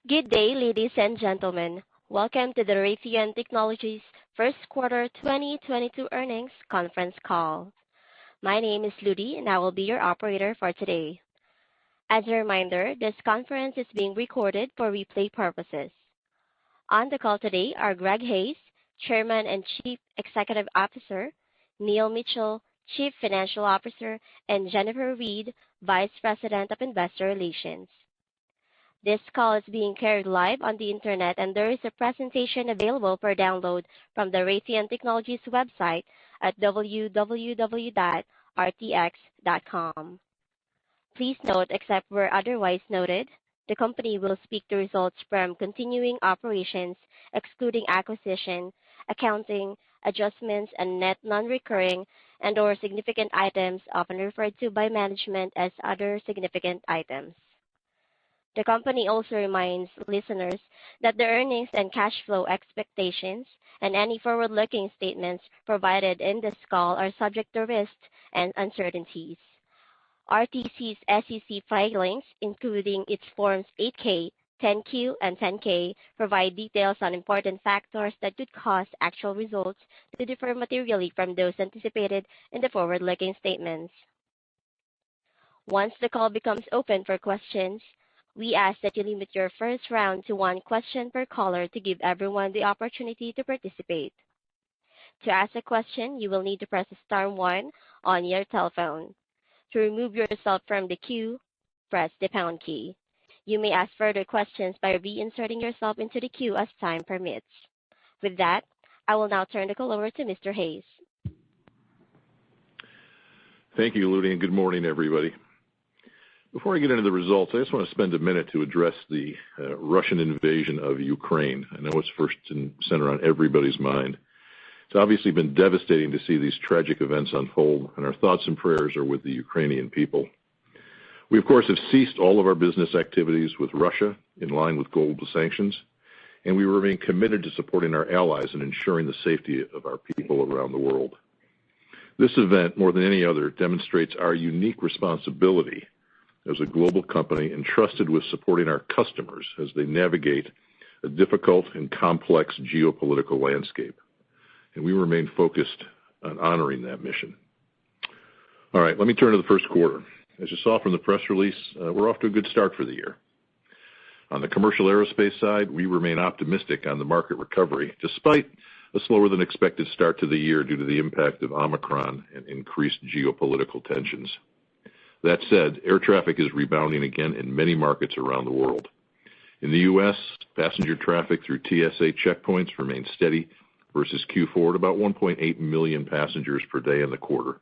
Good day, ladies and gentlemen. Welcome to the Raytheon Technologies First Quarter 2022 Earnings Conference Call. My name is Ludi, and I will be your operator for today. As a reminder, this conference is being recorded for replay purposes. On the call today are Greg Hayes, Chairman and Chief Executive Officer, Neil Mitchell, Chief Financial Officer, and Jennifer Reed, Vice President of Investor Relations. This call is being carried live on the internet, and there is a presentation available for download from the Raytheon Technologies website at www.rtx.com. Please note, except where otherwise noted, the company will speak to results from continuing operations, excluding acquisition, accounting, adjustments, and net non-recurring and/or significant items, often referred to by management as other significant items. The company also reminds listeners that the earnings and cash flow expectations and any forward-looking statements provided in this call are subject to risks and uncertainties. RTC's SEC filings, including its Forms 8-K, 10-Q, and 10-K, provide details on important factors that could cause actual results to differ materially from those anticipated in the forward-looking statements. Once the call becomes open for questions, we ask that you limit your first round to one question per caller to give everyone the opportunity to participate. To ask a question, you will need to press star 1 on your telephone. To remove yourself from the queue, press the pound key. You may ask further questions by reinserting yourself into the queue as time permits. With that, I will now turn the call over to Mr. Hayes. Thank you, Ludi, and good morning, everybody. Before I get into the results, I just want to spend a minute to address the Russian invasion of Ukraine. I know it's first and center on everybody's mind. It's obviously been devastating to see these tragic events unfold, and our thoughts and prayers are with the Ukrainian people. We, of course, have ceased all of our business activities with Russia in line with global sanctions, and we remain committed to supporting our allies and ensuring the safety of our people around the world. This event, more than any other, demonstrates our unique responsibility as a global company entrusted with supporting our customers as they navigate a difficult and complex geopolitical landscape. And we remain focused on honoring that mission. All right, let me turn to the first quarter. As you saw from the press release, we're off to a good start for the year. On the commercial aerospace side, we remain optimistic on the market recovery, despite a slower than expected start to the year due to the impact of Omicron and increased geopolitical tensions. That said, air traffic is rebounding again in many markets around the world. In the U.S., passenger traffic through TSA checkpoints remains steady versus Q4 at about 1.8 million passengers per day in the quarter.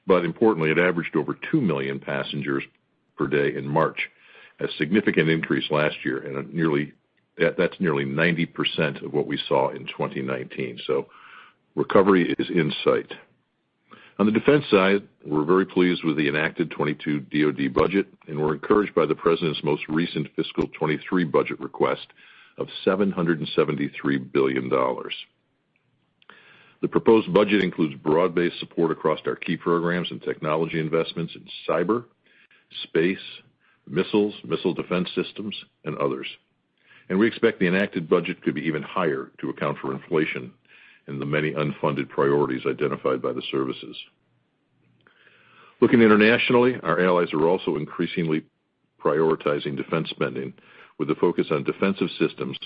But importantly, it averaged over 2 million passengers per day in March, a significant increase last year, and that's nearly 90% of what we saw in 2019. So recovery is in sight. On the defense side, we're very pleased with the enacted 22 DoD budget, and we're encouraged by the President's most recent fiscal 23 budget request of $773 billion. The proposed budget includes broad-based support across our key programs and technology investments in cyber, space, missiles, missile defense systems, and others. And we expect the enacted budget could be even higher to account for inflation and the many unfunded priorities identified by the services. Looking internationally, our allies are also increasingly prioritizing defense spending with a focus on defensive systems,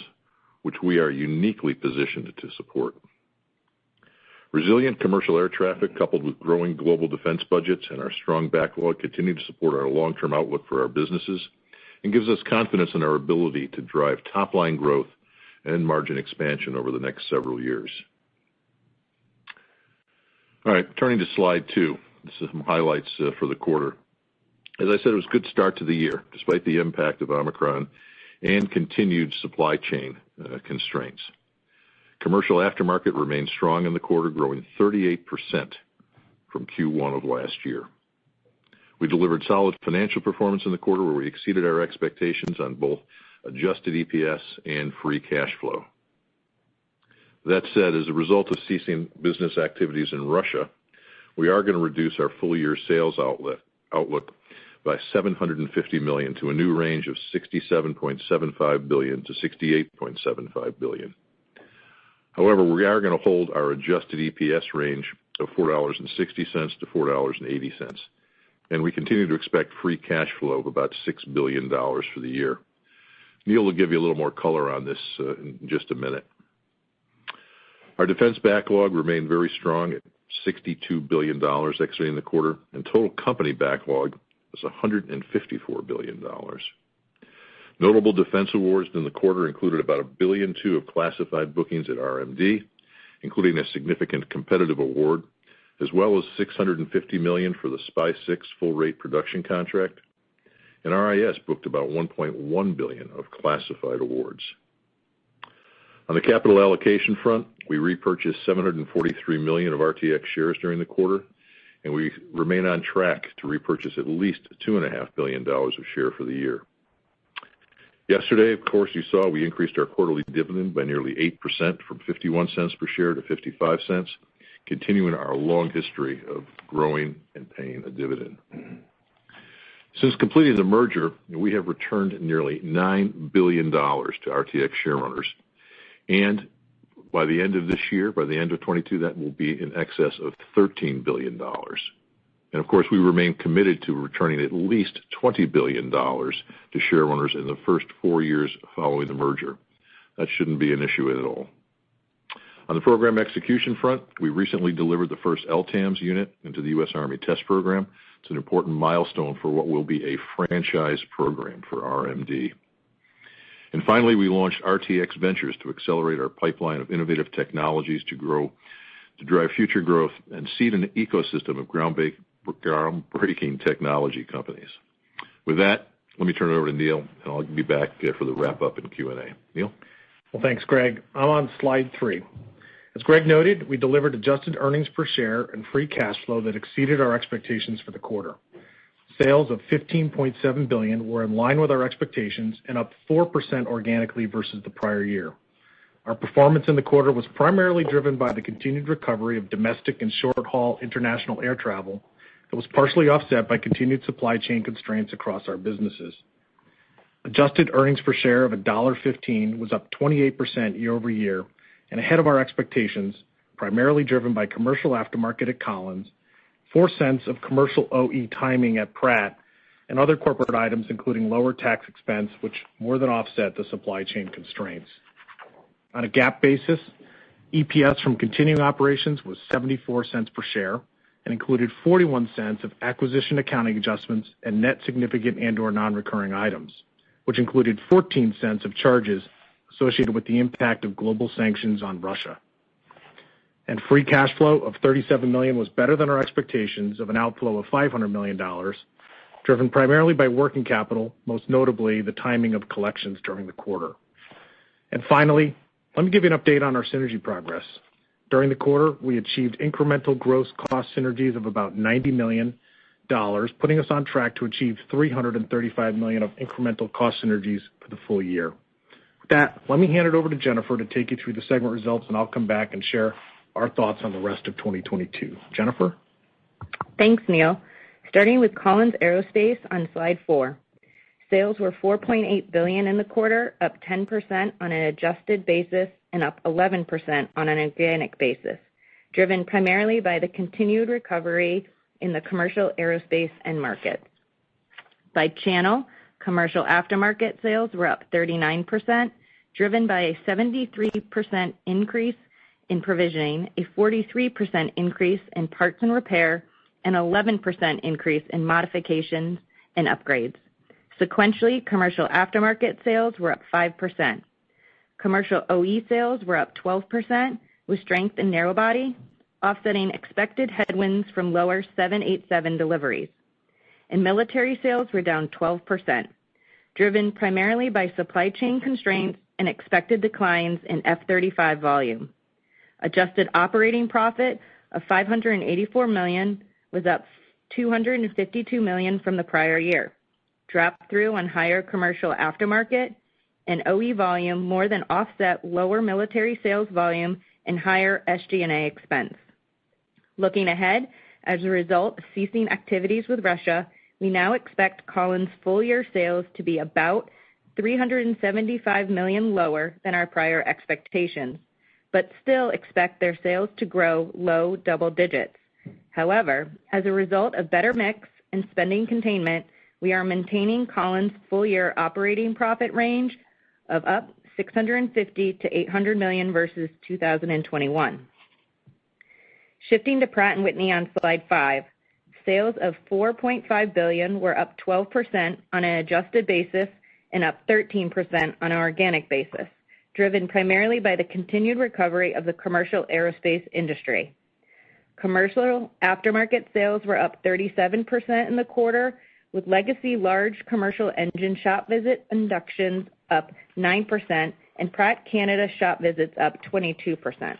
which we are uniquely positioned to support. Resilient commercial air traffic, coupled with growing global defense budgets and our strong backlog, continue to support our long-term outlook for our businesses and gives us confidence in our ability to drive top-line growth and margin expansion over the next several years. All right, turning to slide 2, this is some highlights for the quarter. As I said, it was a good start to the year, despite the impact of Omicron and continued supply chain constraints. Commercial aftermarket remained strong in the quarter, growing 38% from Q1 of last year. We delivered solid financial performance in the quarter where we exceeded our expectations on both adjusted EPS and free cash flow. That said, as a result of ceasing business activities in Russia, we are going to reduce our full-year sales outlook by $750 million to a new range of $67.75 billion to $68.75 billion. However, we are going to hold our adjusted EPS range of $4.60 to $4.80, and we continue to expect free cash flow of about $6 billion for the year. Neil will give you a little more color on this in just a minute. Our defense backlog remained very strong at $62 billion exiting the quarter, and total company backlog was $154 billion. Notable defense awards in the quarter included about $1.2 billion of classified bookings at RMD, including a significant competitive award, as well as $650 million for the SPY-6 full-rate production contract. And RIS booked about $1.1 billion of classified awards. On the capital allocation front, we repurchased $743 million of RTX shares during the quarter, and we remain on track to repurchase at least $2.5 billion of share for the year. Yesterday, of course, you saw we increased our quarterly dividend by nearly 8% from 51 cents per share to 55 cents, continuing our long history of growing and paying a dividend. Since completing the merger, we have returned nearly $9 billion to RTX shareowners, and by the end of this year, by the end of 22, that will be in excess of $13 billion. And of course, we remain committed to returning at least $20 billion to shareowners in the first 4 years following the merger. That shouldn't be an issue at all. On the program execution front, we recently delivered the first LTAMDS unit into the U.S. Army test program. It's an important milestone for what will be a franchise program for RMD. And finally, we launched RTX Ventures to accelerate our pipeline of innovative technologies to drive future growth and seed an ecosystem of groundbreaking technology companies. With that, let me turn it over to Neil, and I'll be back for the wrap-up and Q&A. Neil? Well, thanks, Greg. I'm on slide 3. As Greg noted, we delivered adjusted earnings per share and free cash flow that exceeded our expectations for the quarter. Sales of $15.7 billion were in line with our expectations and up 4% organically versus the prior year. Our performance in the quarter was primarily driven by the continued recovery of domestic and short-haul international air travel that was partially offset by continued supply chain constraints across our businesses. Adjusted earnings per share of $1.15 was up 28% year over year and ahead of our expectations, primarily driven by commercial aftermarket at Collins, 4 cents of commercial OE timing at Pratt, and other corporate items, including lower tax expense, which more than offset the supply chain constraints. On a GAAP basis, EPS from continuing operations was 74 cents per share and included 41 cents of acquisition accounting adjustments and net significant and/or non-recurring items, which included 14 cents of charges associated with the impact of global sanctions on Russia. And free cash flow of $37 million was better than our expectations of an outflow of $500 million, driven primarily by working capital, most notably the timing of collections during the quarter. And finally, let me give you an update on our synergy progress. During the quarter, we achieved incremental gross cost synergies of about $90 million, putting us on track to achieve $335 million of incremental cost synergies for the full year. With that, let me hand it over to Jennifer to take you through the segment results, and I'll come back and share our thoughts on the rest of 2022. Jennifer? Thanks, Neil. Starting with Collins Aerospace on slide 4. Sales were $4.8 billion in the quarter, up 10% on an adjusted basis and up 11% on an organic basis, driven primarily by the continued recovery in the commercial aerospace end market. By channel, commercial aftermarket sales were up 39%, driven by a 73% increase in provisioning, a 43% increase in parts and repair, and 11% increase in modifications and upgrades. Sequentially, commercial aftermarket sales were up 5%. Commercial OE sales were up 12%, with strength in narrowbody, offsetting expected headwinds from lower 787 deliveries. And military sales were down 12%, driven primarily by supply chain constraints and expected declines in F-35 volume. Adjusted operating profit of $584 million was up $252 million from the prior year. Drop through on higher commercial aftermarket and OE volume more than offset lower military sales volume and higher SG&A expense. Looking ahead, as a result of ceasing activities with Russia, we now expect Collins' full-year sales to be about $375 million lower than our prior expectations, but still expect their sales to grow low double digits. However, as a result of better mix and spending containment, we are maintaining Collins' full-year operating profit range of up $650 to $800 million versus 2021. Shifting to Pratt Whitney on slide 5, sales of $4.5 billion were up 12% on an adjusted basis and up 13% on an organic basis, driven primarily by the continued recovery of the commercial aerospace industry. Commercial aftermarket sales were up 37% in the quarter, with legacy large commercial engine shop visit inductions up 9% and Pratt Canada shop visits up 22%.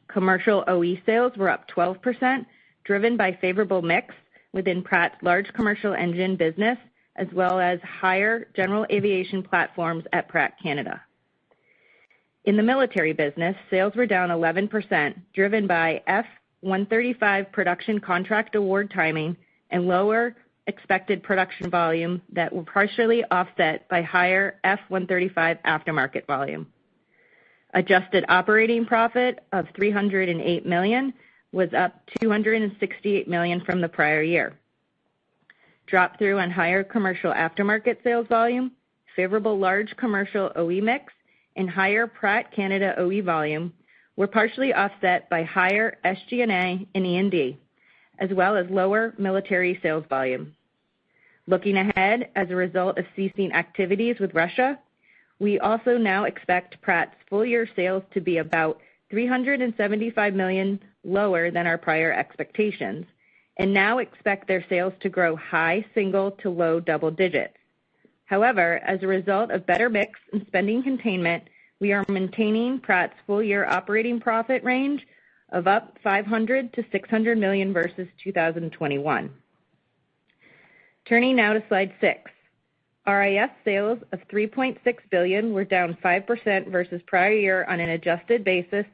Commercial OE sales were up 12%, driven by favorable mix within Pratt's large commercial engine business, as well as higher general aviation platforms at Pratt Canada. In the military business, sales were down 11%, driven by F-135 production contract award timing and lower expected production volume that were partially offset by higher F-135 aftermarket volume. Adjusted operating profit of $308 million was up $268 million from the prior year. Drop through on higher commercial aftermarket sales volume, favorable large commercial OE mix, and higher Pratt Canada OE volume were partially offset by higher SG&A and E&D, as well as lower military sales volume. Looking ahead, as a result of ceasing activities with Russia, we also now expect Pratt's full-year sales to be about $375 million lower than our prior expectations, and now expect their sales to grow high single to low double digits. However, as a result of better mix and spending containment, we are maintaining Pratt's full-year operating profit range of up $500 to $600 million versus 2021. Turning now to slide 6. RIS sales of $3.6 billion were down 5% versus prior year on an adjusted basis,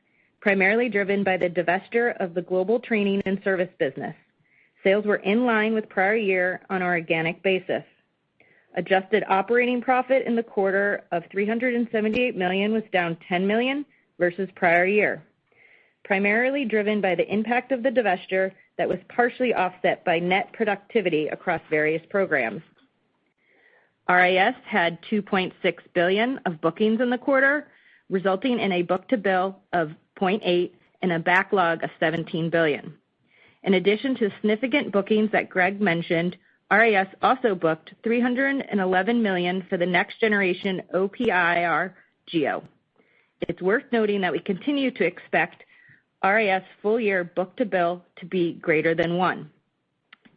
primarily driven by the divestiture of the global training and service business. Sales were in line with prior year on an organic basis. Adjusted operating profit in the quarter of $378 million was down $10 million versus prior year, primarily driven by the impact of the divestiture that was partially offset by net productivity across various programs. RIS had $2.6 billion of bookings in the quarter, resulting in a book-to-bill of 0.8 and a backlog of $17 billion. In addition to significant bookings that Greg mentioned, RIS also booked $311 million for the next generation OPIR GEO. It's worth noting that we continue to expect RIS full-year book-to-bill to be greater than 1.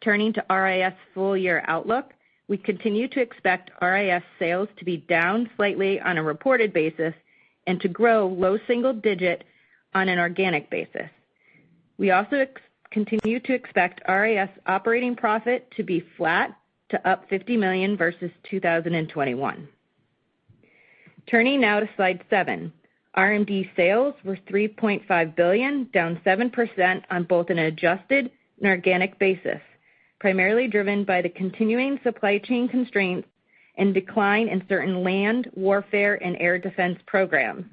Turning to RIS full-year outlook, we continue to expect RIS sales to be down slightly on a reported basis and to grow low single digit on an organic basis. We also continue to expect RIS operating profit to be flat to up $50 million versus 2021. Turning now to slide 7. RMD sales were $3.5 billion, down 7% on both an adjusted and organic basis, primarily driven by the continuing supply chain constraints and decline in certain land, warfare, and air defense programs.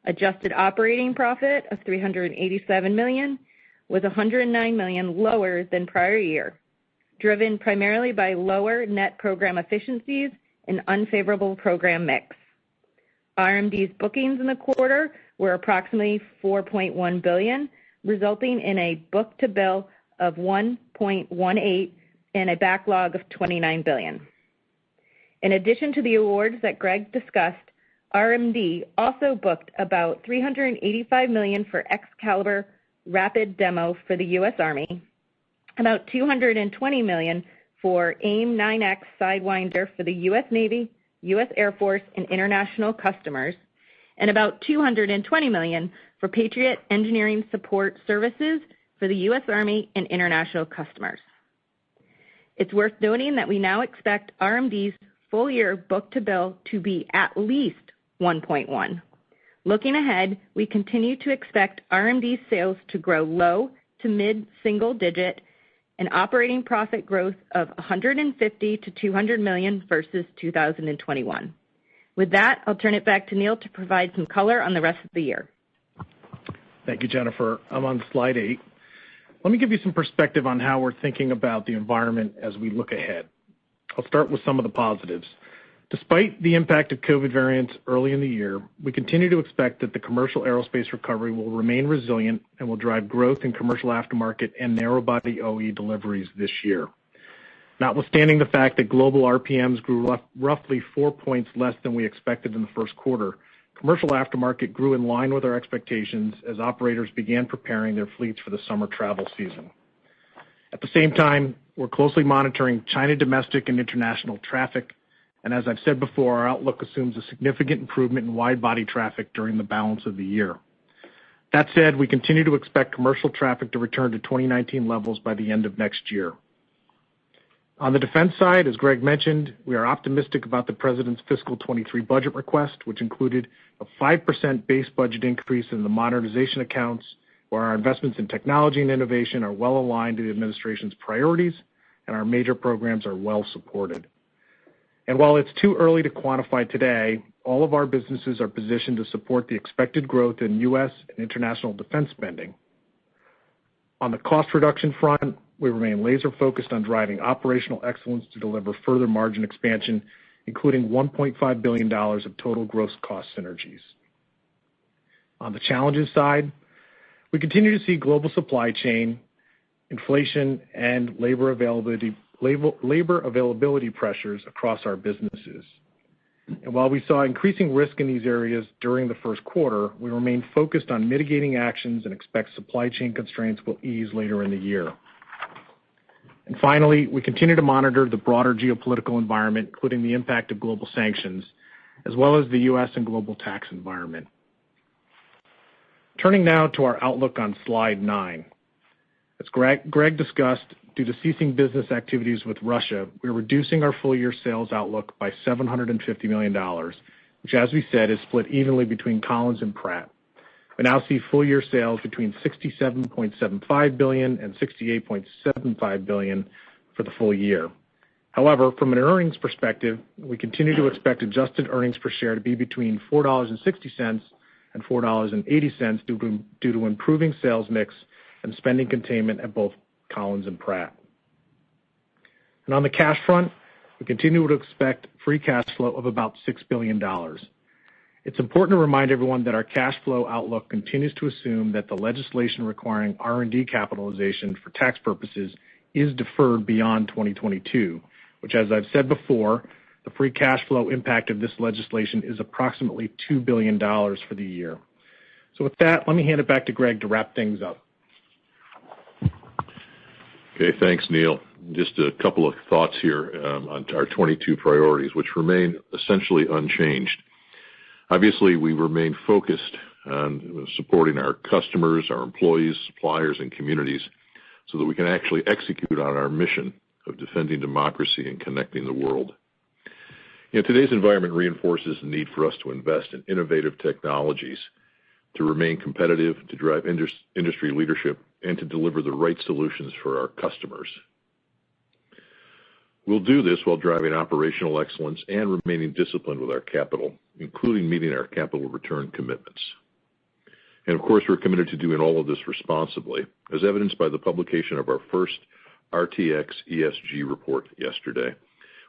Adjusted operating profit of $387 million was $109 million lower than prior year, driven primarily by lower net program efficiencies and unfavorable program mix. RMD's bookings in the quarter were approximately $4.1 billion, resulting in a book-to-bill of 1.18 and a backlog of $29 billion. In addition to the awards that Greg discussed, RMD also booked about $385 million for Excalibur Rapid Demo for the U.S. Army, about $220 million for AIM-9X Sidewinder for the U.S. Navy, U.S. Air Force, and international customers, and about $220 million for Patriot Engineering Support Services for the U.S. Army and international customers. It's worth noting that we now expect RMD's full-year book-to-bill to be at least 1.1. Looking ahead, we continue to expect RMD sales to grow low to mid-single digit and operating profit growth of $150 to $200 million versus 2021. With that, I'll turn it back to Neil to provide some color on the rest of the year. Thank you, Jennifer. I'm on slide 8. Let me give you some perspective on how we're thinking about the environment as we look ahead. I'll start with some of the positives. Despite the impact of COVID variants early in the year, we continue to expect that the commercial aerospace recovery will remain resilient and will drive growth in commercial aftermarket and narrow-body OE deliveries this year. Notwithstanding the fact that global RPMs grew roughly 4 points less than we expected in the first quarter, commercial aftermarket grew in line with our expectations as operators began preparing their fleets for the summer travel season. At the same time, we're closely monitoring China domestic and international traffic, and as I've said before, our outlook assumes a significant improvement in wide-body traffic during the balance of the year. That said, we continue to expect commercial traffic to return to 2019 levels by the end of next year. On the defense side, as Greg mentioned, we are optimistic about the President's fiscal 23 budget request, which included a 5% base budget increase in the modernization accounts, where our investments in technology and innovation are well aligned to the administration's priorities and our major programs are well supported. And while it's too early to quantify today, all of our businesses are positioned to support the expected growth in U.S. and international defense spending. On the cost reduction front, we remain laser focused on driving operational excellence to deliver further margin expansion, including $1.5 billion of total gross cost synergies. On the challenges side, we continue to see global supply chain, inflation, and labor availability pressures across our businesses. And while we saw increasing risk in these areas during the first quarter, we remain focused on mitigating actions and expect supply chain constraints will ease later in the year. And finally, we continue to monitor the broader geopolitical environment, including the impact of global sanctions, as well as the U.S. and global tax environment. Turning now to our outlook on slide 9. As Greg discussed, due to ceasing business activities with Russia, we're reducing our full-year sales outlook by $750 million, which, as we said, is split evenly between Collins and Pratt. We now see full-year sales between $67.75 billion and $68.75 billion for the full year. However, from an earnings perspective, we continue to expect adjusted earnings per share to be between $4.60 and $4.80 due to improving sales mix and spending containment at both Collins and Pratt. And on the cash front, we continue to expect free cash flow of about $6 billion. It's important to remind everyone that our cash flow outlook continues to assume that the legislation requiring R&D capitalization for tax purposes is deferred beyond 2022, which, as I've said before, the free cash flow impact of this legislation is approximately $2 billion for the year. So with that, let me hand it back to Greg to wrap things up. Okay, thanks, Neil. Just a couple of thoughts here on our 22 priorities, which remain essentially unchanged. Obviously, we remain focused on supporting our customers, our employees, suppliers, and communities so that we can actually execute on our mission of defending democracy and connecting the world. You know, today's environment reinforces the need for us to invest in innovative technologies to remain competitive, to drive industry leadership, and to deliver the right solutions for our customers. We'll do this while driving operational excellence and remaining disciplined with our capital, including meeting our capital return commitments. And of course, we're committed to doing all of this responsibly, as evidenced by the publication of our first RTX ESG report yesterday,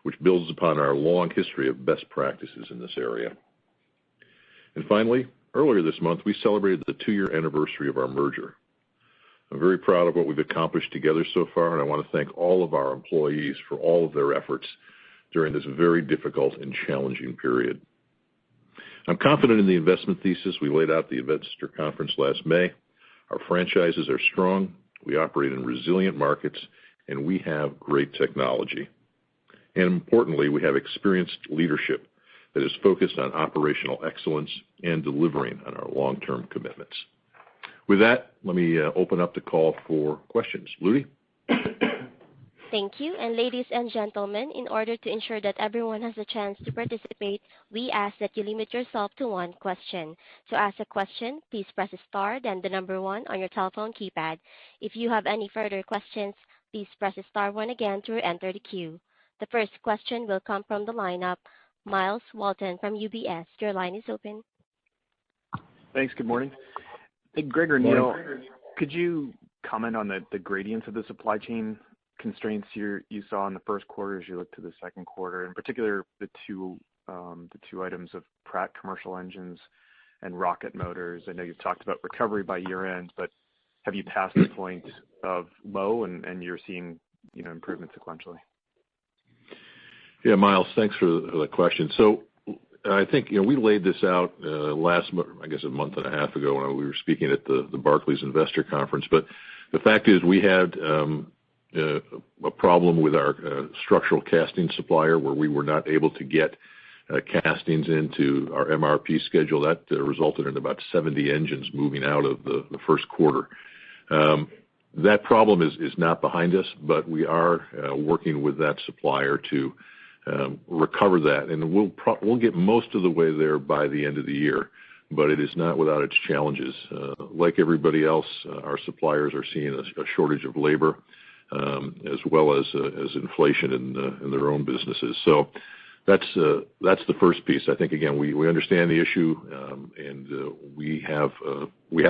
which builds upon our long history of best practices in this area. And finally, earlier this month, we celebrated the 2-year anniversary of our merger. I'm very proud of what we've accomplished together so far, and I want to thank all of our employees for all of their efforts during this very difficult and challenging period. I'm confident in the investment thesis we laid out at the investor conference last May. Our franchises are strong, we operate in resilient markets, and we have great technology. And importantly, we have experienced leadership that is focused on operational excellence and delivering on our long-term commitments. With that, let me open up the call for questions. Ludy? Thank you. And ladies and gentlemen, in order to ensure that everyone has a chance to participate, we ask that you limit yourself to one question. To ask a question, please press star, then the number 1 on your telephone keypad. If you have any further questions, please press star one again to enter the queue. The first question will come from the lineup. Miles Walton from UBS. Your line is open. Thanks. Good morning. Hey, Greg or Neil, could you comment on the gradients of the supply chain constraints you saw in the first quarter as you look to the second quarter, in particular the two items of Pratt commercial engines and rocket motors? I know you've talked about recovery by year end, but have you passed the point of low and you're seeing improvement sequentially? Yeah, Miles, thanks for the question. So I think we laid this out I guess a month and a half ago when we were speaking at the Barclays Investor Conference. But the fact is we had a problem with our structural casting supplier where we were not able to get castings into our MRP schedule. That resulted in about 70 engines moving out of the first quarter. That problem is not behind us, but we are working with that supplier to recover that, and we'll get most of the way there by the end of the year. But it is not without its challenges. Like everybody else, our suppliers are seeing a shortage of labor, as well as inflation in their own businesses. So that's the first piece. I think again we understand the issue, and we have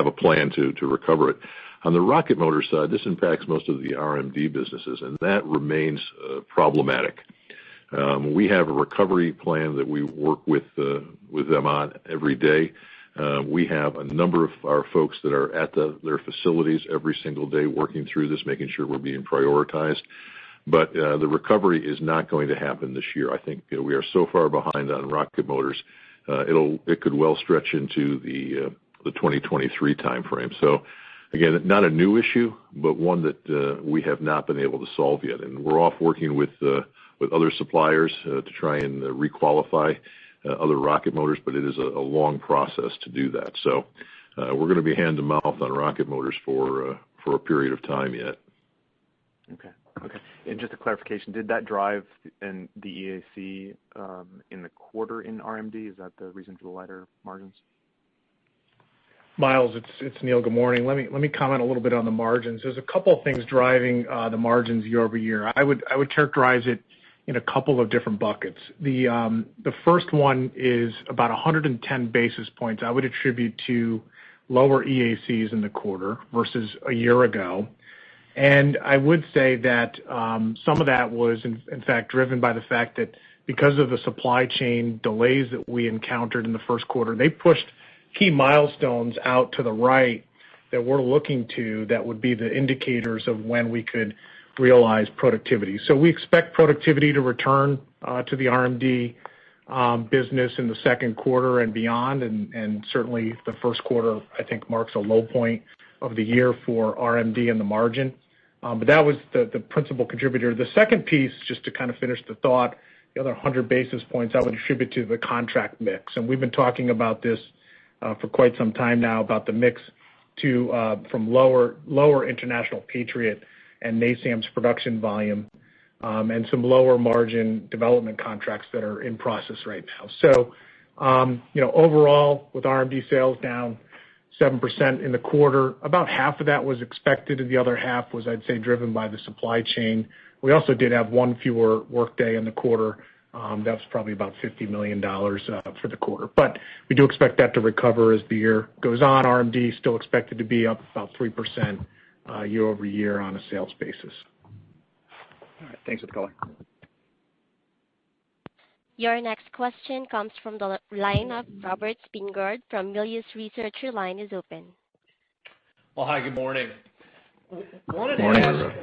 a plan to recover it. On the rocket motor side, this impacts most of the RMD businesses, and that remains problematic. We have a recovery plan that we work with them on every day. We have a number of our folks that are at their facilities every single day working through this, making sure we're being prioritized. But the recovery is not going to happen this year. I think we are so far behind on rocket motors, it could well stretch into the 2023 timeframe. So again, not a new issue, but one that we have not been able to solve yet. And we're off working with other suppliers to try and requalify other rocket motors, but it is a long process to do that. So we're going to be hand to mouth on rocket motors for a period of time yet. Okay. And just a clarification, did that drive in the EAC in the quarter in RMD? Is that the reason for the lighter margins? Miles, it's Neil. Good morning. Let me comment a little bit on the margins. There's a couple of things driving the margins year over year. I would characterize it in a couple of different buckets. The first one is about 110 basis points I would attribute to lower EACs in the quarter versus a year ago. And I would say that some of that was in fact driven by the fact that because of the supply chain delays that we encountered in the first quarter, they pushed key milestones out to the right that we're looking to that would be the indicators of when we could realize productivity. So we expect productivity to return to the RMD business in the second quarter and beyond, and certainly the first quarter I think marks a low point of the year for RMD and the margin. But that was the principal contributor. The second piece, just to kind of finish the thought, the other 100 basis points I would attribute to the contract mix. And we've been talking about this for quite some time now, about the mix from lower international Patriot and NASAMS production volume, and some lower margin development contracts that are in process right now. So, overall, with RMD sales down 7% in the quarter, about half of that was expected, and the other half was, I'd say, driven by the supply chain. We also did have one fewer workday in the quarter. That was probably about $50 million for the quarter. But we do expect that to recover as the year goes on. RMD is still expected to be up about 3% year over year on a sales basis. All right. Thanks for the color. Your next question comes from the line of Robert Spingarn from Melius Research. Your line is open. Well, hi, good morning. Wanted to Morning, ask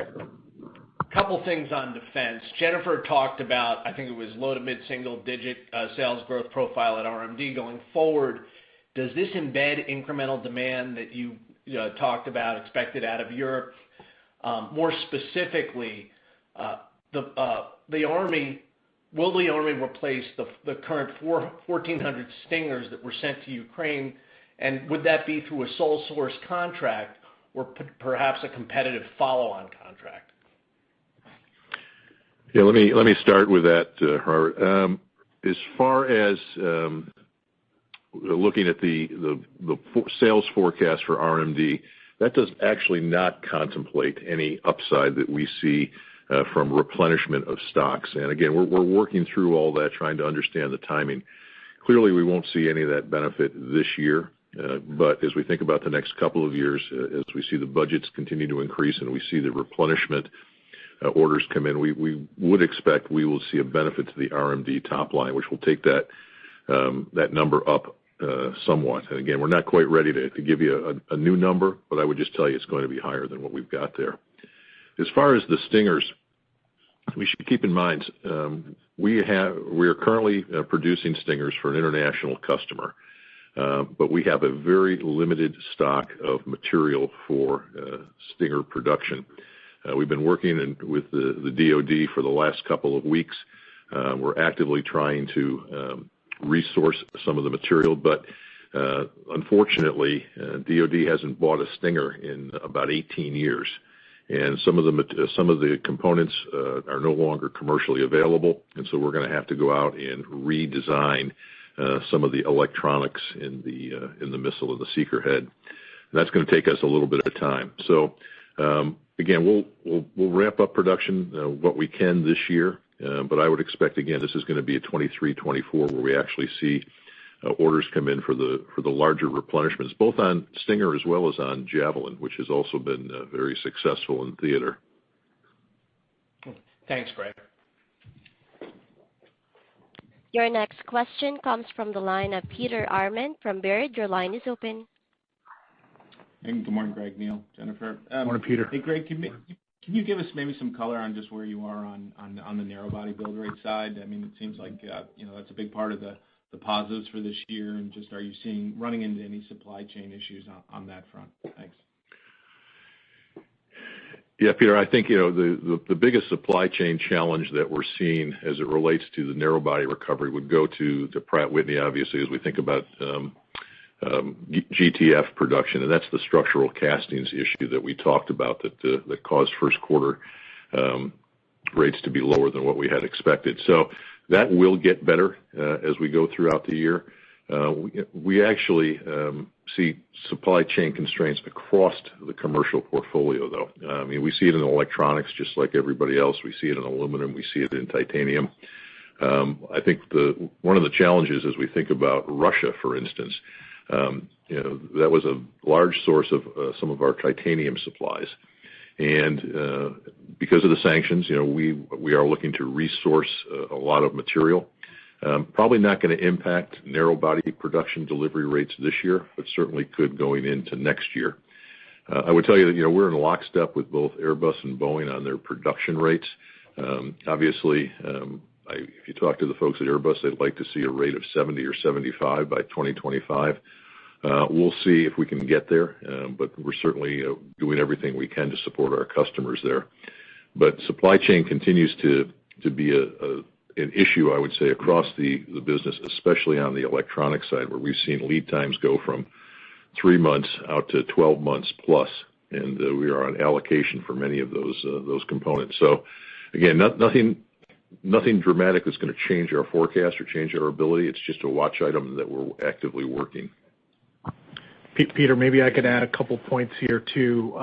a couple things on defense. Jennifer talked about, I think it was low to mid-single digit sales growth profile at RMD going forward. Does this embed incremental demand that you talked about expected out of Europe? More specifically, the Army, will the Army replace the current 1,400 Stingers that were sent to Ukraine, and would that be through a sole source contract or perhaps a competitive follow-on contract? Yeah, let me start with that, Robert. As far as looking at the sales forecast for RMD, that does actually not contemplate any upside that we see from replenishment of stocks. And again, we're working through all that, trying to understand the timing. Clearly, we won't see any of that benefit this year, but as we think about the next couple of years, as we see the budgets continue to increase and we see the replenishment orders come in, we would expect we will see a benefit to the RMD top line, which will take that number up somewhat. And again, we're not quite ready to give you a new number, but I would just tell you it's going to be higher than what we've got there. As far as the Stingers, we should keep in mind we are currently producing Stingers for an international customer, but we have a very limited stock of material for Stinger production. We've been working with the DoD for the last couple of weeks. We're actively trying to resource some of the material, but unfortunately, DoD hasn't bought a Stinger in about 18 years, and some of the components are no longer commercially available, and so we're going to have to go out and redesign some of the electronics in the missile and the seeker head. And that's going to take us a little bit of time. So again, we'll ramp up production what we can this year. But I would expect, again, this is going to be a 23-24 where we actually see orders come in for the larger replenishments, both on Stinger as well as on Javelin, which has also been very successful in theater. Thanks, Greg. Your next question comes from the line of Peter Arment from Baird. Your line is open. Hey, good morning, Greg, Neil, Jennifer. Good morning, Peter. Hey, Greg, can you give us maybe some color on just where you are on the narrow body build rate side? I mean, it seems like that's a big part of the positives for this year, and just are you running into any supply chain issues on that front? Thanks. Yeah, Peter, I think the biggest supply chain challenge that we're seeing as it relates to the narrow body recovery would go to Pratt Whitney, obviously, as we think about GTF production, and that's the structural castings issue that we talked about that caused first quarter rates to be lower than what we had expected. So that will get better as we go throughout the year. We actually see supply chain constraints across the commercial portfolio, though. I mean, we see it in electronics just like everybody else. We see it in aluminum. We see it in titanium. I think one of the challenges as we think about Russia, for instance, that was a large source of some of our titanium supplies. And because of the sanctions, we are looking to resource a lot of material. Probably not going to impact narrow body production delivery rates this year, but certainly could going into next year. I would tell you that we're in lockstep with both Airbus and Boeing on their production rates. Obviously, if you talk to the folks at Airbus, they'd like to see a rate of 70 or 75 by 2025. We'll see if we can get there, but we're certainly doing everything we can to support our customers there. But supply chain continues to be an issue, I would say, across the business, especially on the electronic side, where we've seen lead times go from 3 months out to 12 months plus, and we are on allocation for many of those components. So, again, nothing dramatic that's going to change our forecast or change our ability. It's just a watch item that we're actively working. Peter, maybe I could add a couple points here too.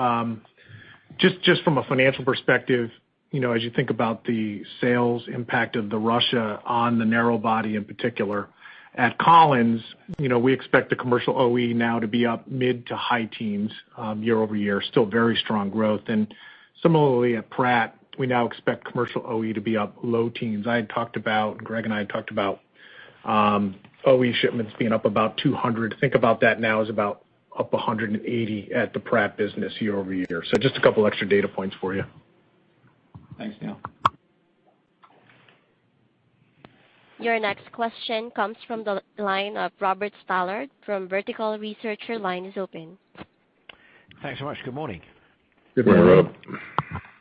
Just from a financial perspective, as you think about the sales impact of the Russia on the narrow body in particular, at Collins, we expect the commercial OE now to be up mid to high teens year over year, still very strong growth. And similarly at Pratt, we now expect commercial OE to be up low teens. Greg and I had talked about OE shipments being up about 200. Think about that now as about up 180 at the Pratt business year over year. So just a couple extra data points for you. Thanks, Neil. Your next question comes from the line of Robert Stallard from Vertical Research. Your line is open. Thanks so much. Good morning. Good morning,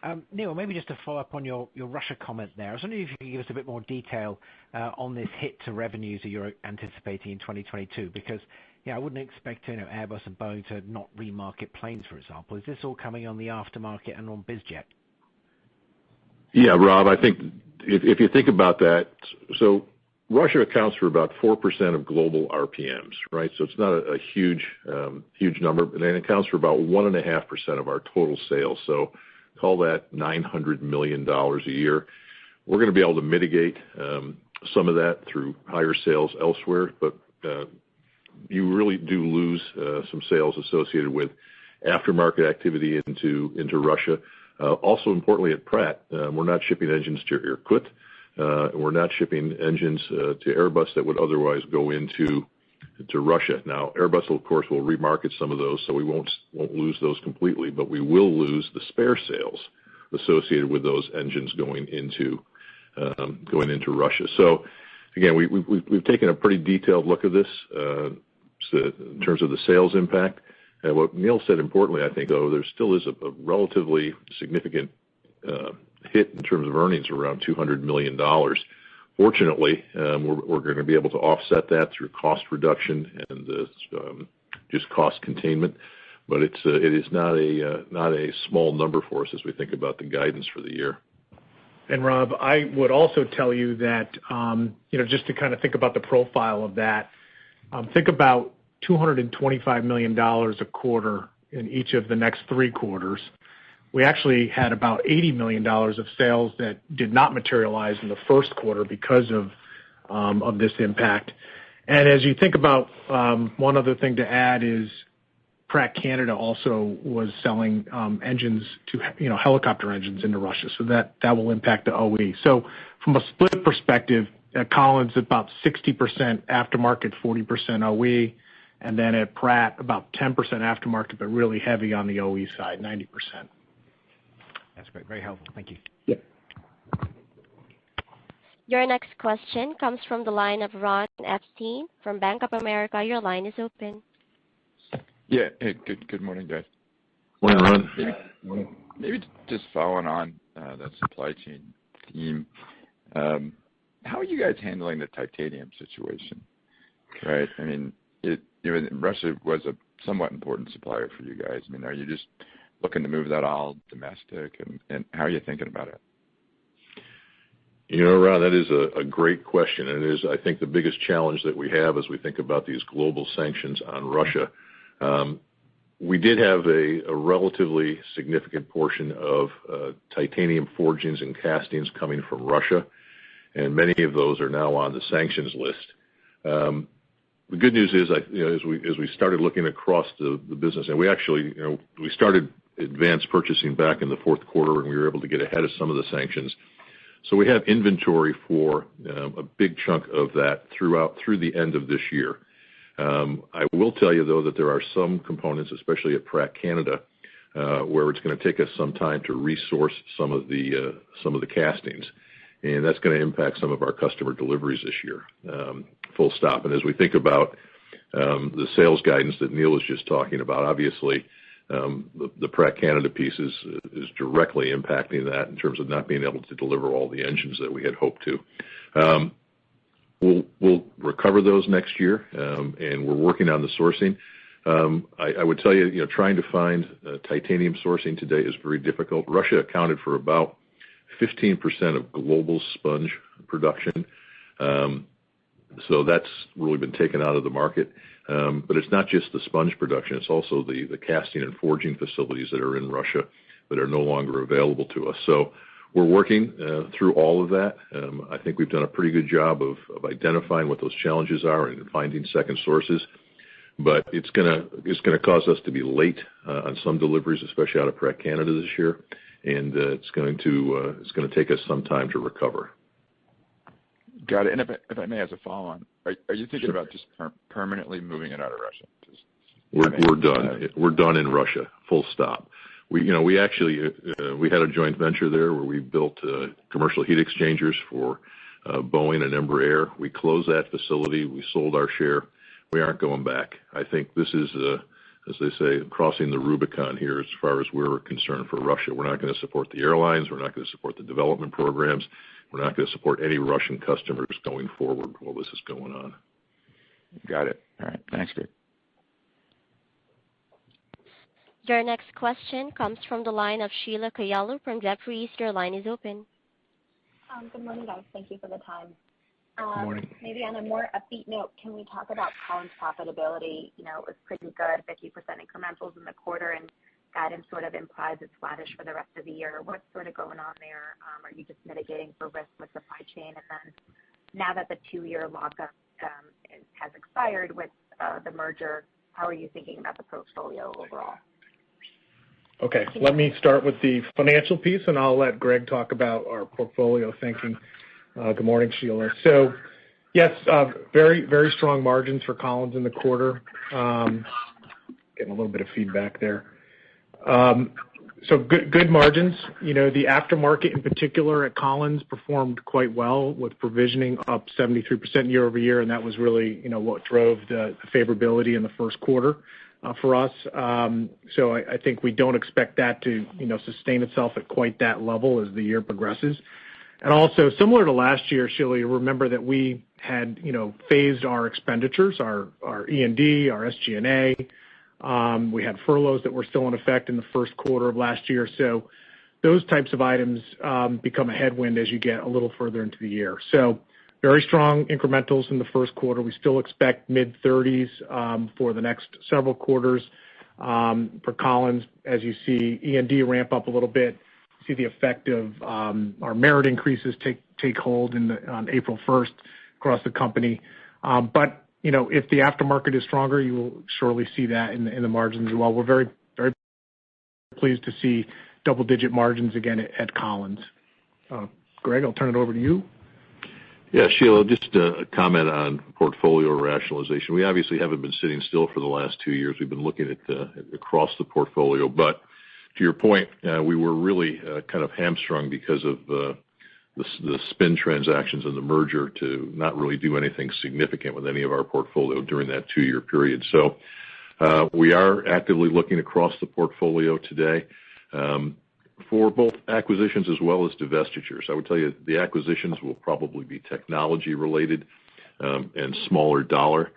Rob. Neil, maybe just to follow up on your Russia comment there. I was wondering if you could give us a bit more detail on this hit to revenues that you're anticipating in 2022, because I wouldn't expect Airbus and Boeing to not remarket planes, for example. Is this all coming on the aftermarket and on BizJet? Yeah, Rob, I think if you think about that, so Russia accounts for about 4% of global RPMs, right? So it's not a huge number, but it accounts for about 1.5% of our total sales. So call that $900 million a year. We're going to be able to mitigate some of that through higher sales elsewhere, but you really do lose some sales associated with aftermarket activity into Russia. Also, importantly, at Pratt, we're not shipping engines to Irkut. We're not shipping engines to Airbus that would otherwise go into Russia. Now, Airbus, of course, will remarket some of those, so we won't lose those completely, but we will lose the spare sales associated with those engines going into Russia. So, again, we've taken a pretty detailed look at this in terms of the sales impact. And what Neil said importantly, I think, though, there still is a relatively significant hit in terms of earnings around $200 million. Fortunately, we're going to be able to offset that through cost reduction and just cost containment. But it is not a small number for us as we think about the guidance for the year. And Rob, I would also tell you that just to kind of think about the profile of that, think about $225 million a quarter in each of the next 3 quarters. We actually had about $80 million of sales that did not materialize in the first quarter because of this impact. And as you think about one other thing to add is Pratt Canada also was selling engines to helicopter engines into Russia, so that will impact the OE. So from a split perspective, at Collins about 60% aftermarket, 40% OE, and then at Pratt about 10% aftermarket, but really heavy on the OE side, 90%. That's great. Very helpful. Thank you. Yeah. Your next question comes from the line of Ron Epstein from Bank of America. Your line is open. Yeah. Hey, good morning, guys. Morning, Ron. Maybe just following on that supply chain theme. How are you guys handling the titanium situation? Right. I mean, Russia was a somewhat important supplier for you guys. I mean, are you just looking to move that all domestic, and how are you thinking about it? Ron, that is a great question, and it is, I think, the biggest challenge that we have as we think about these global sanctions on Russia. We did have a relatively significant portion of titanium forgings and castings coming from Russia, and many of those are now on the sanctions list. The good news is, as we started looking across the business, and we actually, we started advanced purchasing back in the fourth quarter, and we were able to get ahead of some of the sanctions. So we have inventory for a big chunk of that through the end of this year. I will tell you, though, that there are some components, especially at Pratt Canada, where it's going to take us some time to resource some of the castings, and that's going to impact some of our customer deliveries this year. Full stop. And as we think about the sales guidance that Neil was just talking about, obviously the Pratt Canada piece is directly impacting that in terms of not being able to deliver all the engines that we had hoped to. We'll recover those next year, and we're working on the sourcing. I would tell you, trying to find titanium sourcing today is very difficult. Russia accounted for about 15% of global sponge production. So that's really been taken out of the market. But it's not just the sponge production. It's also the casting and forging facilities that are in Russia that are no longer available to us. So we're working through all of that. I think we've done a pretty good job of identifying what those challenges are and finding second sources. But it's going to cause us to be late on some deliveries, especially out of Pratt Canada this year, and it's going to take us some time to recover. Got it. And if I may, as a follow-on, are you thinking about just permanently moving it out of Russia? We're done. We're done in Russia. Full stop. We actually we had a joint venture there where we built commercial heat exchangers for Boeing and Embraer. We closed that facility. We sold our share. We aren't going back. I think this is, as they say, crossing the Rubicon here as far as we're concerned for Russia. We're not going to support the airlines. We're not going to support the development programs. We're not going to support any Russian customers going forward while this is going on. Got it. All right. Thanks, Greg. Your next question comes from the line of Sheila Kahyaoglu from Jefferies. Your line is open. Good morning, guys. Thank you for the time. Good morning. Maybe on a more upbeat note, can we talk about Collins profitability? It was pretty good, 50% incrementals in the quarter, and guidance sort of implies it's flattish for the rest of the year. What's sort of going on there? Are you just mitigating for risk with supply chain? And then now that the 2-year lockup has expired with the merger, how are you thinking about the portfolio overall? Okay, let me start with the financial piece, and I'll let Greg talk about our portfolio thinking. Good morning, Sheila. So, yes, very, very strong margins for Collins in the quarter. Getting a little bit of feedback there. So good margins. The aftermarket in particular at Collins performed quite well with provisioning up 73% year over year, and that was really, what drove the favorability in the first quarter for us. So I think we don't expect that to, sustain itself at quite that level as the year progresses. And also, similar to last year, Sheila, you remember that we had, phased our expenditures, our E&D, our SG&A. We had furloughs that were still in effect in the first quarter of last year. So those types of items become a headwind as you get a little further into the year. So very strong incrementals in the first quarter. We still expect mid-30s for the next several quarters for Collins. As you see E&D ramp up a little bit, see the effect of our merit increases take hold on April 1st across the company. But if the aftermarket is stronger, you will surely see that in the margins as well. We're very, very pleased to see double-digit margins again at Collins. Greg, I'll turn it over to you. Yeah, Sheila, just a comment on portfolio rationalization. We obviously haven't been sitting still for the last 2 years. We've been looking at across the portfolio. But to your point, we were really kind of hamstrung because of the spin transactions and the merger to not really do anything significant with any of our portfolio during that 2-year period. So we are actively looking across the portfolio today for both acquisitions as well as divestitures. I would tell you the acquisitions will probably be technology related and smaller dollar,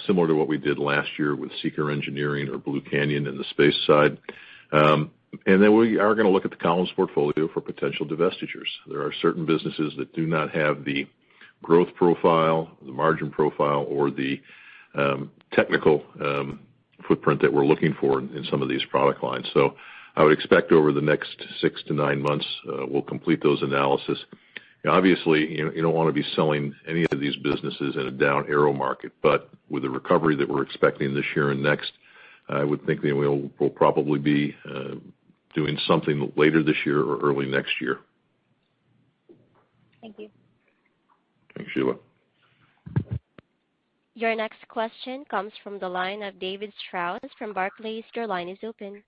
similar to what we did last year with Seeker Engineering or Blue Canyon in the space side. And then we are going to look at the Collins portfolio for potential divestitures. There are certain businesses that do not have the growth profile, the margin profile, or the technical footprint that we're looking for in some of these product lines. So I would expect over the next 6 to 9 months, we'll complete those analysis. Obviously, you don't want to be selling any of these businesses in a down aero market, but with the recovery that we're expecting this year and next, I would think that we'll probably be doing something later this year or early next year. Thank you. Thanks, Sheila. Your next question comes from the line of David Strauss from Barclays. Your line is open.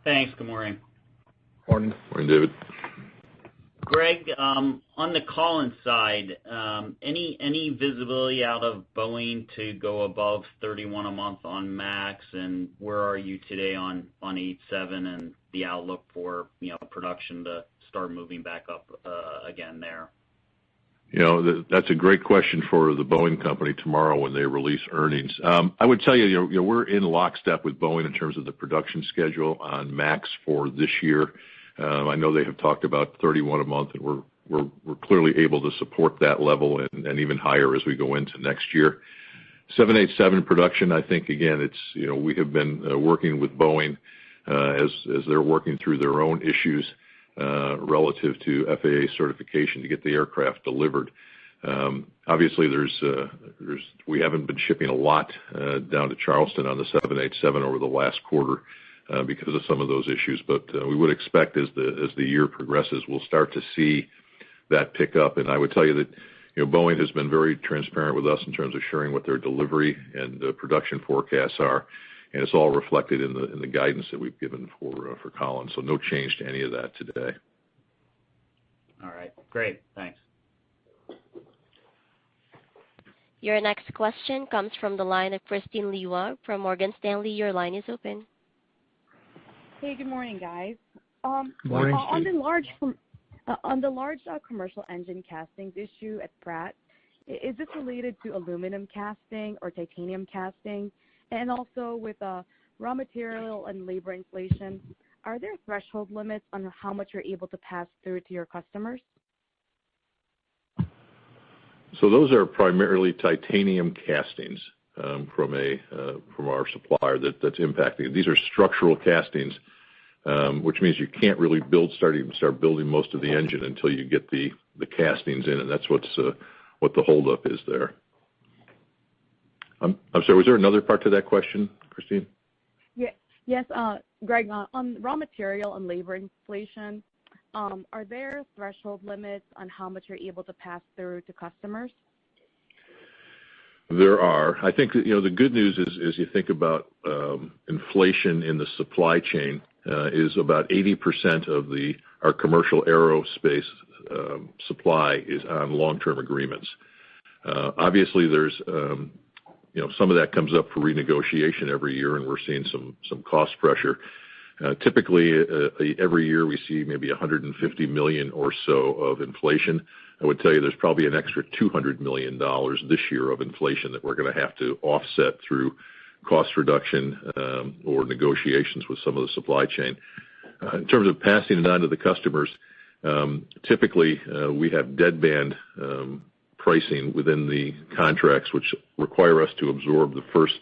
Thanks. Good morning. Morning. Morning, David. Greg, on the Collins side, any visibility out of Boeing to go above 31 a month on MAX, and where are you today on 87 and the outlook for production to start moving back up again there? That's a great question for the Boeing company tomorrow when they release earnings. I would tell you, we're in lockstep with Boeing in terms of the production schedule on MAX for this year. I know they have talked about 31 a month, and we're clearly able to support that level and even higher as we go into next year. 787 production, I think, again, we have been working with Boeing as they're working through their own issues relative to FAA certification to get the aircraft delivered. Obviously, we haven't been shipping a lot down to Charleston on the 787 over the last quarter because of some of those issues. But we would expect as the year progresses, we'll start to see that pick up. And I would tell you that Boeing has been very transparent with us in terms of sharing what their delivery and production forecasts are, and it's all reflected in the guidance that we've given for Collins. So no change to any of that today. All right, great, thanks. Your next question comes from the line of Kristine Liwag from Morgan Stanley. Your line is open. Hey, good morning, guys. Morning. On the large commercial engine castings issue at Pratt, is this related to aluminum casting or titanium casting? And also with raw material and labor inflation, are there threshold limits on how much you're able to pass through to your customers? So those are primarily titanium castings from our supplier that's impacting. These are structural castings, which means you can't really start building most of the engine until you get the castings in, and that's what the holdup is there. I'm sorry, was there another part to that question, Christine? Yeah. Yes, Greg, on raw material and labor inflation, are there threshold limits on how much you're able to pass through to customers? There are. I think that, the good news is you think about inflation in the supply chain is about 80% of our commercial aerospace supply is on long-term agreements. Obviously, there's some of that comes up for renegotiation every year, and we're seeing some cost pressure. Typically, every year we see maybe $150 million or so of inflation. I would tell you there's probably an extra $200 million this year of inflation that we're going to have to offset through cost reduction or negotiations with some of the supply chain. In terms of passing it on to the customers, typically we have deadband pricing within the contracts, which require us to absorb the first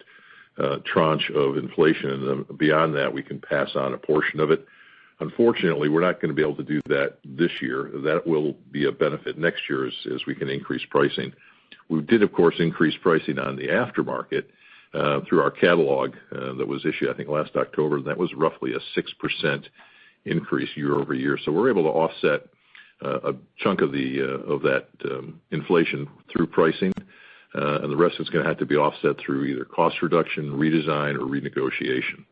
tranche of inflation, and then beyond that we can pass on a portion of it. Unfortunately, we're not going to be able to do that this year. That will be a benefit next year as we can increase pricing. We did, of course, increase pricing on the aftermarket through our catalog that was issued, I think, last October, and that was roughly a 6% increase year over year. So we're able to offset a chunk of that inflation through pricing, and the rest is going to have to be offset through either cost reduction, redesign, or renegotiation.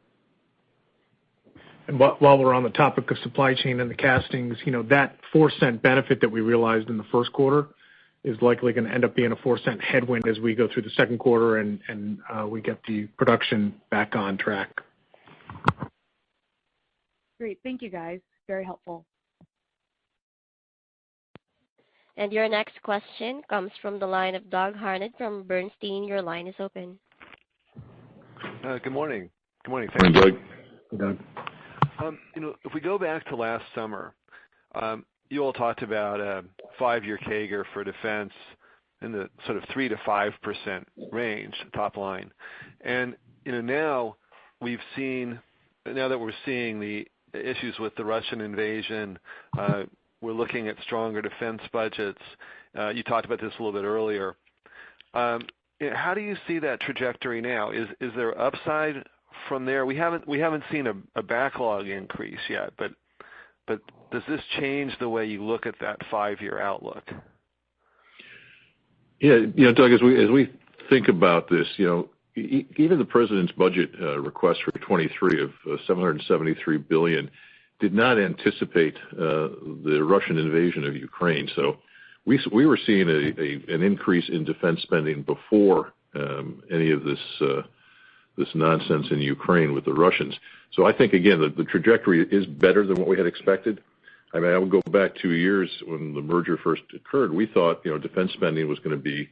And while we're on the topic of supply chain and the castings, that 4-cent benefit that we realized in the first quarter is likely going to end up being a 4-cent headwind as we go through the second quarter and we get the production back on track. Great. Thank you, guys. Very helpful. And your next question comes from the line of Doug Harned from Bernstein. Your line is open. Good morning. Good morning. Thank you. Hey, Doug. If we go back to last summer, you all talked about a 5-year CAGR for defense in the sort of 3 to 5% range, top line. And now that we're seeing the issues with the Russian invasion, we're looking at stronger defense budgets. You talked about this a little bit earlier. How do you see that trajectory now? Is there upside from there? We haven't seen a backlog increase yet, but does this change the way you look at that 5-year outlook? Yeah, Doug, as we think about this, even the president's budget request for 23 of $773 billion did not anticipate the Russian invasion of Ukraine. So we were seeing an increase in defense spending before any of this nonsense in Ukraine with the Russians. So I think, again, the trajectory is better than what we had expected. I mean, I would go back 2 years when the merger first occurred. We thought, defense spending was going to be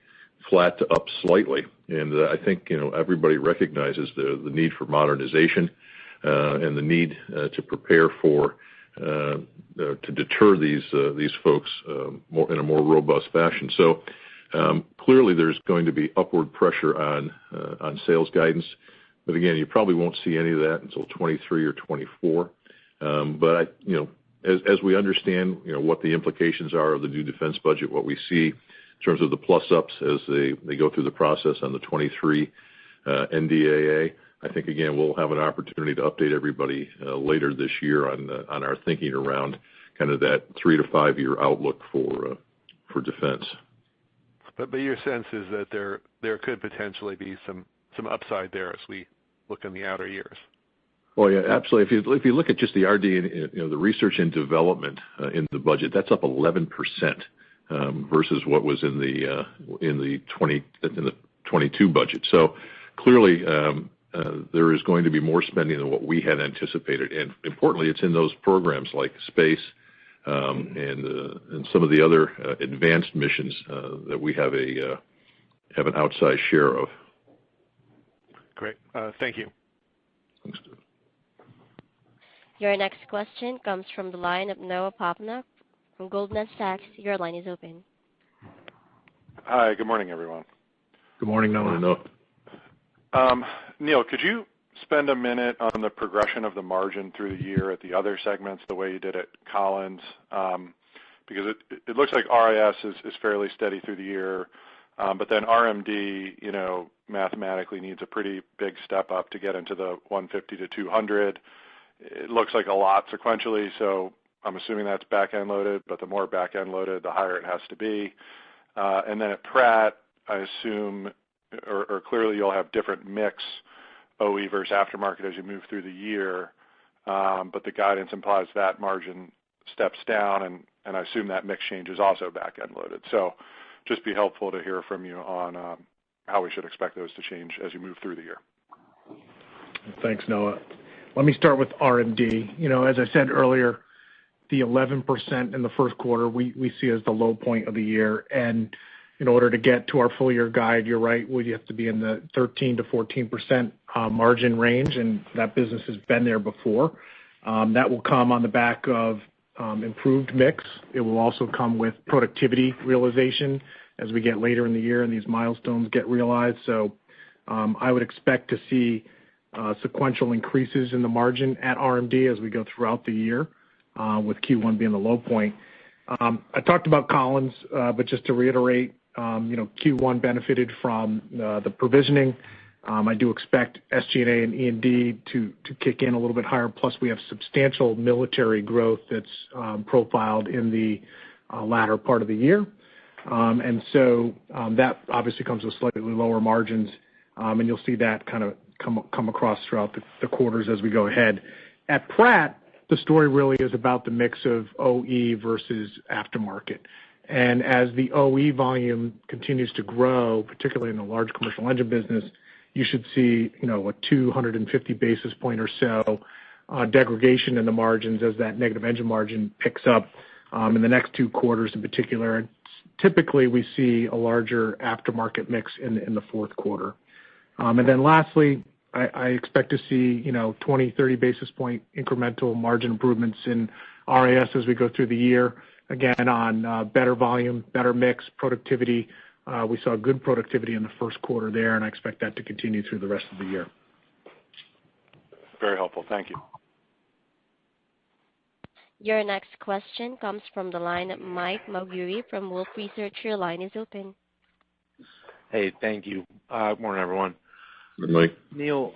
flat to up slightly. And I think, everybody recognizes the need for modernization and the need to prepare to deter these folks in a more robust fashion. So clearly there's going to be upward pressure on sales guidance. But again, you probably won't see any of that until 23 or 24. But as we understand, what the implications are of the new defense budget, what we see in terms of the plus-ups as they go through the process on the 23 NDAA, I think, again, we'll have an opportunity to update everybody later this year on our thinking around kind of that 3 to 5 year outlook for defense. But your sense is that there could potentially be some upside there as we look in the outer years. Oh yeah, absolutely. If you look at just the RD, the research and development in the budget, that's up 11% versus what was in the 22 budget. So clearly, there is going to be more spending than what we had anticipated, and importantly, it's in those programs like space and some of the other advanced missions that we have an outsized share of. Great. Thank you. Thanks, Doug. Your next question comes from the line of Noah Poponak from Goldman Sachs. Your line is open. Hi, good morning, everyone. Good morning, Noah. Neil, could you spend a minute on the progression of the margin through the year at the other segments the way you did at Collins? Because it looks like RIS is fairly steady through the year, but then RMD, mathematically needs a pretty big step up to get into the 150 to 200. It looks like a lot sequentially, so I'm assuming that's back-end loaded, but the more back-end loaded, the higher it has to be. And then at Pratt, I assume, or clearly you'll have different mix OE versus aftermarket as you move through the year, but the guidance implies that margin steps down, and I assume that mix change is also back-end loaded. So just be helpful to hear from you on how we should expect those to change as you move through the year. Thanks, Noah. Let me start with RMD. As I said earlier, the 11% in the first quarter we see as the low point of the year, and in order to get to our full year guide, you're right, we have to be in the 13 to 14% margin range, and that business has been there before. That will come on the back of improved mix. It will also come with productivity realization as we get later in the year and these milestones get realized. So I would expect to see sequential increases in the margin at RMD as we go throughout the year, with Q1 being the low point. I talked about Collins, but just to reiterate, Q1 benefited from the provisioning. I do expect SG&A and E&D to kick in a little bit higher. Plus, we have substantial military growth that's profiled in the latter part of the year. And so that obviously comes with slightly lower margins, and you'll see that kind of come across throughout the quarters as we go ahead. At Pratt, the story really is about the mix of OE versus aftermarket. And as the OE volume continues to grow, particularly in the large commercial engine business, you should see, a 250 basis point or so degradation in the margins as that negative engine margin picks up in the next 2 quarters in particular. And typically, we see a larger aftermarket mix in the fourth quarter. And then lastly, I expect to see, 20, 30 basis point incremental margin improvements in RIS as we go through the year. Again, on better volume, better mix, productivity. We saw good productivity in the first quarter there, and I expect that to continue through the rest of the year. Very helpful. Thank you. Your next question comes from the line of Mike Maugeri from Wolfe Research. Your line is open. Hey, thank you. Good morning, everyone. Good morning. Neil,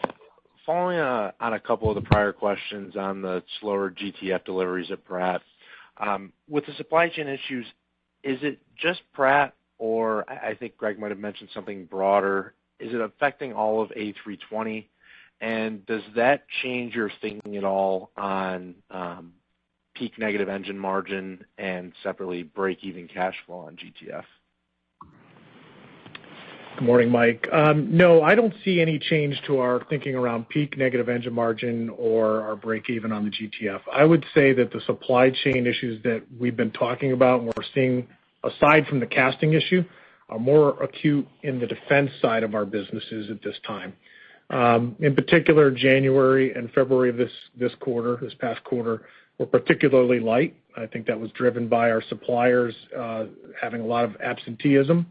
following on a couple of the prior questions on the slower GTF deliveries at Pratt, with the supply chain issues, is it just Pratt, or I think Greg might have mentioned something broader? Is it affecting all of A320? And does that change your thinking at all on peak negative engine margin and separately break-even cash flow on GTF? Good morning, Mike. No, I don't see any change to our thinking around peak negative engine margin or our break-even on the GTF. I would say that the supply chain issues that we've been talking about and we're seeing, aside from the casting issue, are more acute in the defense side of our businesses at this time. In particular, January and February of this past quarter, were particularly light. I think that was driven by our suppliers having a lot of absenteeism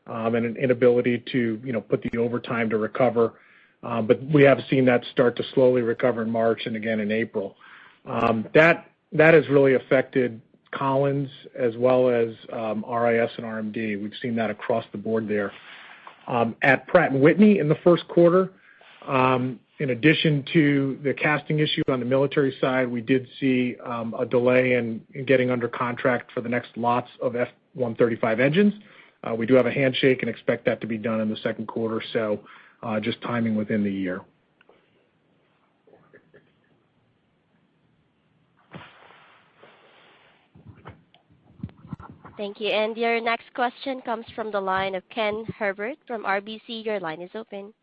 and an inability to, put the overtime to recover. But we have seen that start to slowly recover in March and again in April. That has really affected Collins as well as RIS and RMD. We've seen that across the board there. At Pratt Whitney in the first quarter, in addition to the casting issue on the military side, we did see a delay in getting under contract for the next lots of F-135 engines. We do have a handshake and expect that to be done in the second quarter, so just timing within the year. Thank you. And your next question comes from the line of Ken Herbert from RBC. Your line is open.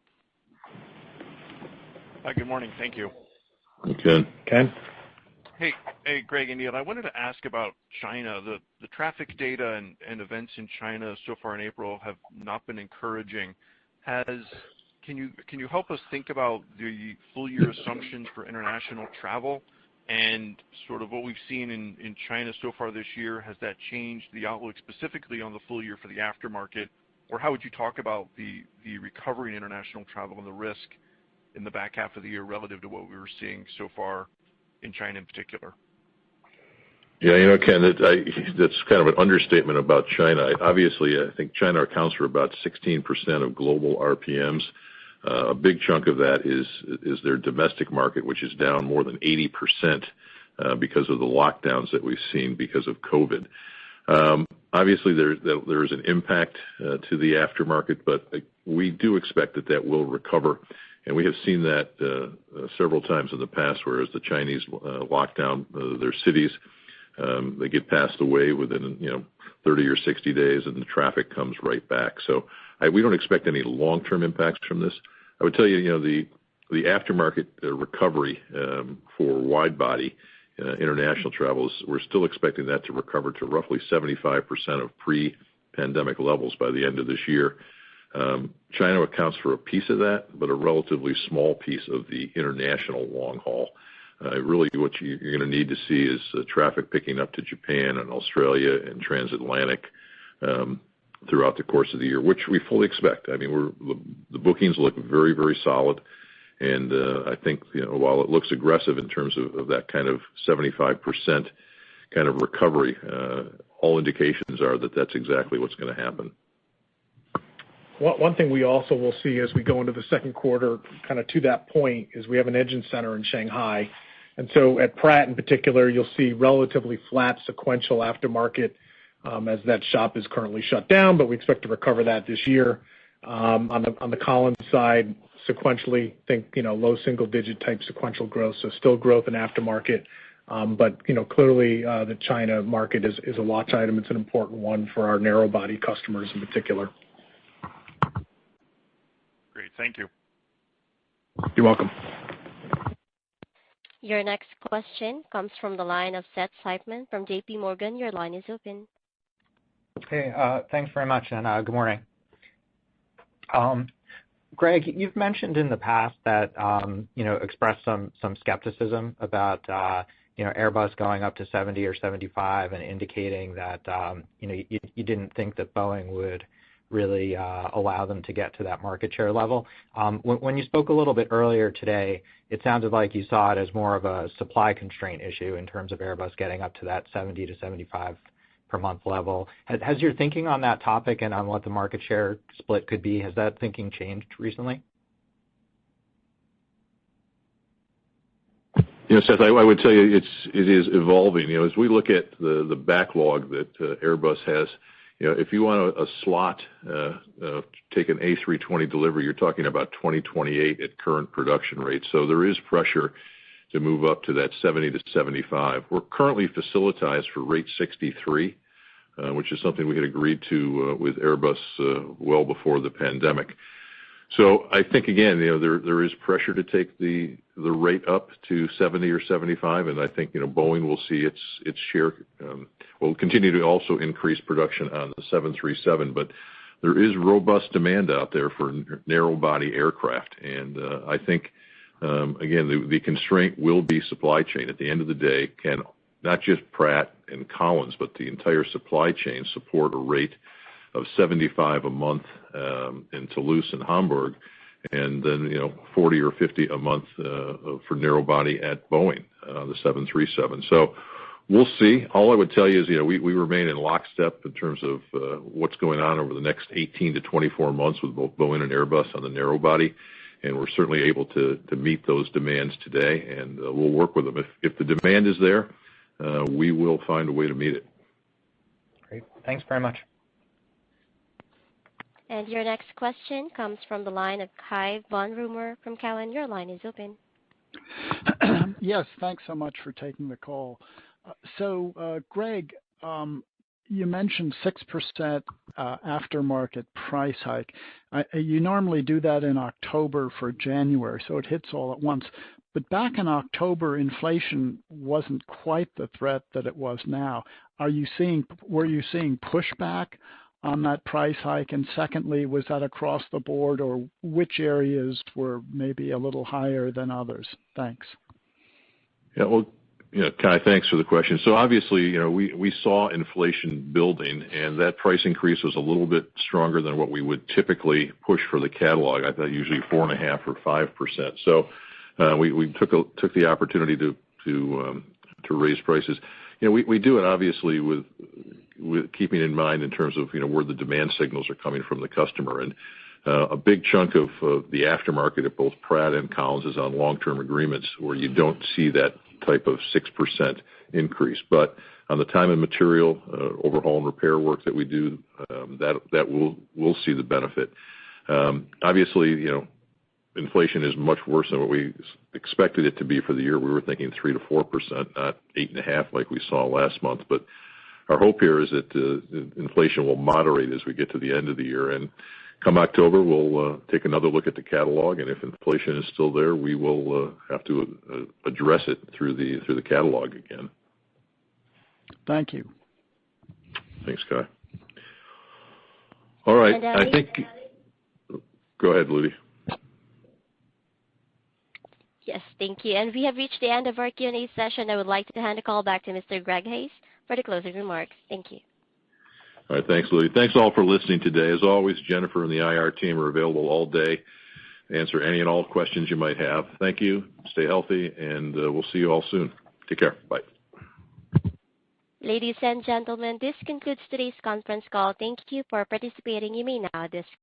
Hi, good morning. Thank you. Okay. Ken? Hey, Greg and Neil. I wanted to ask about China. The traffic data and events in China so far in April have not been encouraging. Can you help us think about the full year assumptions for international travel And sort of what we've seen in China so far this year, has that changed the outlook specifically on the full year for the aftermarket? Or how would you talk about the recovery in international travel and the risk in the back half of the year relative to what we were seeing so far in China in particular? Yeah, Ken, that's kind of an understatement about China. Obviously, I think China accounts for about 16% of global RPMs. A big chunk of that is their domestic market, which is down more than 80% because of the lockdowns that we've seen because of COVID. Obviously, there is an impact to the aftermarket, but we do expect that will recover. And we have seen that several times in the past, whereas the Chinese lock down their cities, they get passed away within 30 or 60 days, and the traffic comes right back. So we don't expect any long-term impacts from this. I would tell you, the aftermarket recovery for wide body international travels, we're still expecting that to recover to roughly 75% of pre-pandemic levels by the end of this year. China accounts for a piece of that, but a relatively small piece of the international long haul. Really, what you're going to need to see is traffic picking up to Japan and Australia and transatlantic throughout the course of the year, which we fully expect. I mean, the bookings look very, very solid, and I think while it looks aggressive in terms of that kind of 75% kind of recovery, all indications are that that's exactly what's going to happen. One thing we also will see as we go into the second quarter, kind of to that point, is we have an engine center in Shanghai. And so at Pratt in particular, you'll see relatively flat sequential aftermarket as that shop is currently shut down, but we expect to recover that this year. On the Collins side, sequentially, think low single-digit type sequential growth, so still growth in aftermarket. But clearly the China market is a watch item. It's an important one for our narrow-body customers in particular. Great, thank you. You're welcome. Your next question comes from the line of Seth Seifman from J.P. Morgan. Your line is open. Hey, thanks very much, and good morning. Greg, you've mentioned in the past that expressed some skepticism about Airbus going up to 70 or 75, and indicating that you didn't think that Boeing would really allow them to get to that market share level. When you spoke a little bit earlier today, it sounded like you saw it as more of a supply constraint issue in terms of Airbus getting up to that 70 to 75 per month level. Has your thinking on that topic and on what the market share split could be, has that thinking changed recently? Seth, I would tell you it is evolving. As we look at the backlog that Airbus has, if you want a slot, take an A320 delivery, you're talking about 2028 at current production rates. So there is pressure to move up to that 70 to 75. We're currently facilitized for rate 63, which is something we had agreed to with Airbus well before the pandemic. So I think, again, there is pressure to take the rate up to 70 or 75, and I think Boeing will see its share will continue to also increase production on the 737, but there is robust demand out there for narrow-body aircraft, and I think, again, the constraint will be supply chain. At the end of the day, can not just Pratt and Collins, but the entire supply chain support a rate of 75 a month in Toulouse and Hamburg, and then 40 or 50 a month for narrow body at Boeing, the 737. So we'll see. All I would tell you is we remain in lockstep in terms of what's going on over the next 18 to 24 months with both Boeing and Airbus on the narrow body, and we're certainly able to meet those demands today, and we'll work with them. If the demand is there, we will find a way to meet it. Great. Thanks very much. And your next question comes from the line of Cai von Rumohr from Cowen. Your line is open. Yes, thanks so much for taking the call. Greg, you mentioned 6% aftermarket price hike. You normally do that in October for January, so it hits all at once. But back in October, inflation wasn't quite the threat that it was now. Were you seeing pushback on that price hike? And secondly, was that across the board, or which areas were maybe a little higher than others? Thanks. Yeah, well, Kai, thanks for the question. So obviously, we saw inflation building, and that price increase was a little bit stronger than what we would typically push for the catalog. I thought usually 4.5% or 5%. So we took the opportunity to raise prices. We do it obviously with keeping in mind in terms of where the demand signals are coming from the customer. And a big chunk of the aftermarket at both Pratt and Collins is on long-term agreements where you don't see that type of 6% increase. But on the time and material overhaul and repair work that we do, that we'll see the benefit. Obviously, inflation is much worse than what we expected it to be for the year. We were thinking 3 to 4%, not 8.5% like we saw last month. But our hope here is that inflation will moderate as we get to the end of the year. And come October, we'll take another look at the catalog, and if inflation is still there, we will have to address it through the catalog again. Thank you. Thanks, Kai. All right, I think. Go ahead, Ludi. Yes, thank you. And we have reached the end of our Q&A session. I would like to hand the call back to Mr. Greg Hayes for the closing remarks. Thank you. All right, thanks, Ludi. Thanks all for listening today. As always, Jennifer and the IR team are available all day to answer any and all questions you might have. Thank you. Stay healthy, and we'll see you all soon. Take care. Bye. Ladies and gentlemen, this concludes today's conference call. Thank you for participating. You may now disconnect.